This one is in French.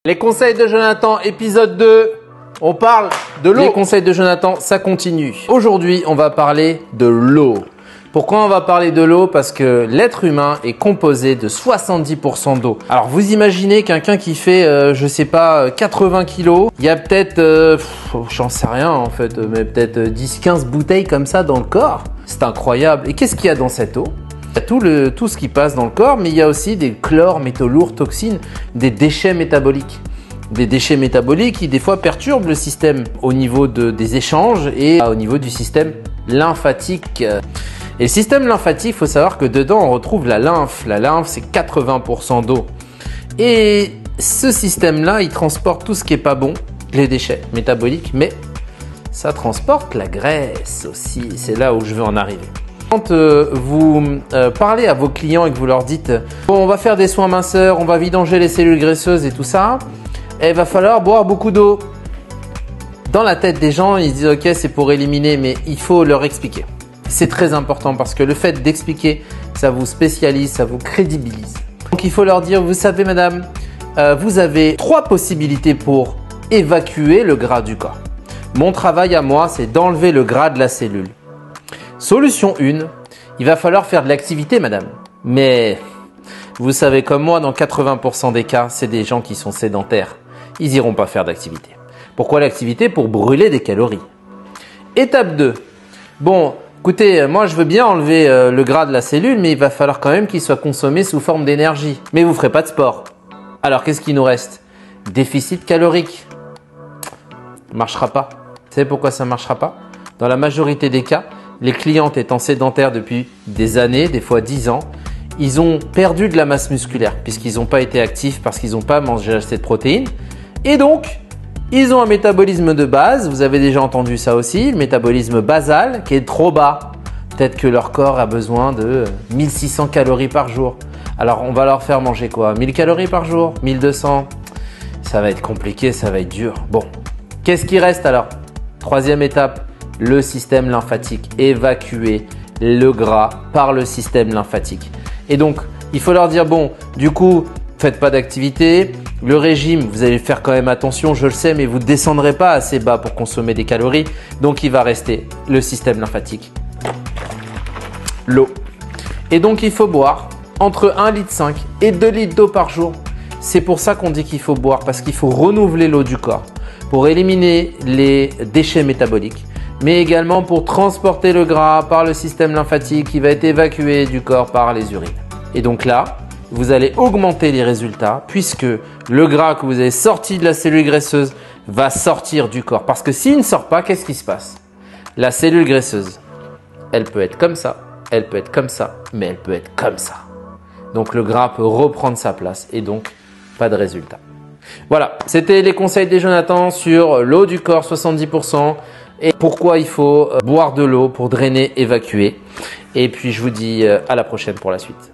Les conseils de Jonathan, épisode 2. On parle de l'eau. Les conseils de Jonathan, ça continue. Aujourd'hui, on va parler de l'eau. Pourquoi on va parler de l'eau? Parce que l'être humain est composé de 70% d'eau. Alors, vous imaginez quelqu'un qui fait, je sais pas, 80 kilos. Il y a peut-être, j'en sais rien en fait, mais peut-être 10-15 bouteilles comme ça dans le corps. C'est incroyable. Et qu'est-ce qu'il y a dans cette eau? Il y a tout ce qui passe dans le corps, mais il y a aussi des chlores, métaux lourds, toxines, des déchets métaboliques. Des déchets métaboliques qui des fois perturbent le système au niveau des échanges et au niveau du système lymphatique. Et le système lymphatique, il faut savoir que dedans on retrouve la lymphe. La lymphe, c'est 80% d'eau. Et ce système-là, il transporte tout ce qui est pas bon, les déchets métaboliques, mais ça transporte la graisse aussi. C'est là où je veux en arriver. Quand vous parlez à vos clients et que vous leur dites « Bon, on va faire des soins minceurs, on va vidanger les cellules graisseuses et tout ça », il va falloir boire beaucoup d'eau. Dans la tête des gens, ils disent « Ok, c'est pour éliminer », mais il faut leur expliquer. C'est très important parce que le fait d'expliquer, ça vous spécialise, ça vous crédibilise. Donc il faut leur dire « Vous savez madame, vous avez 3 possibilités pour évacuer le gras du corps. Mon travail à moi, c'est d'enlever le gras de la cellule. Solution 1, il va falloir faire de l'activité madame. Mais vous savez comme moi, dans 80% des cas, c'est des gens qui sont sédentaires. Ils n'iront pas faire d'activité. Pourquoi l'activité? Pour brûler des calories. Étape 2. Bon, écoutez, moi je veux bien enlever le gras de la cellule, mais il va falloir quand même qu'il soit consommé sous forme d'énergie. Mais vous ne ferez pas de sport. Alors qu'est-ce qu'il nous reste? Déficit calorique. Marchera pas. Vous savez pourquoi ça ne marchera pas? Dans la majorité des cas, les clientes étant sédentaires depuis des années, des fois 10 ans, ils ont perdu de la masse musculaire puisqu'ils n'ont pas été actifs parce qu'ils n'ont pas mangé assez de protéines. Et donc, ils ont un métabolisme de base. Vous avez déjà entendu ça aussi, le métabolisme basal qui est trop bas. Peut-être que leur corps a besoin de 1600 calories par jour. Alors, on va leur faire manger quoi? 1000 calories par jour? 1200? Ça va être compliqué, ça va être dur. Bon, qu'est-ce qui reste alors? 3e étape. Le système lymphatique, évacuer le gras par le système lymphatique. Et donc, il faut leur dire, bon, du coup, faites pas d'activité. Le régime, vous allez faire quand même attention, je le sais, mais vous ne descendrez pas assez bas pour consommer des calories. Donc, il va rester le système lymphatique, l'eau. Et donc, il faut boire entre 1,5 litre et 2 litres d'eau par jour. C'est pour ça qu'on dit qu'il faut boire, parce qu'il faut renouveler l'eau du corps pour éliminer les déchets métaboliques, mais également pour transporter le gras par le système lymphatique qui va être évacué du corps par les urines. Et donc là, vous allez augmenter les résultats puisque le gras que vous avez sorti de la cellule graisseuse va sortir du corps. Parce que s'il ne sort pas, qu'est-ce qui se passe? La cellule graisseuse, elle peut être comme ça, elle peut être comme ça, mais elle peut être comme ça. Donc le gras peut reprendre sa place et donc pas de résultat. Voilà, c'était les conseils de Jonathan sur l'eau du corps, 70%. Et pourquoi il faut boire de l'eau pour drainer, évacuer. Et puis je vous dis à la prochaine pour la suite.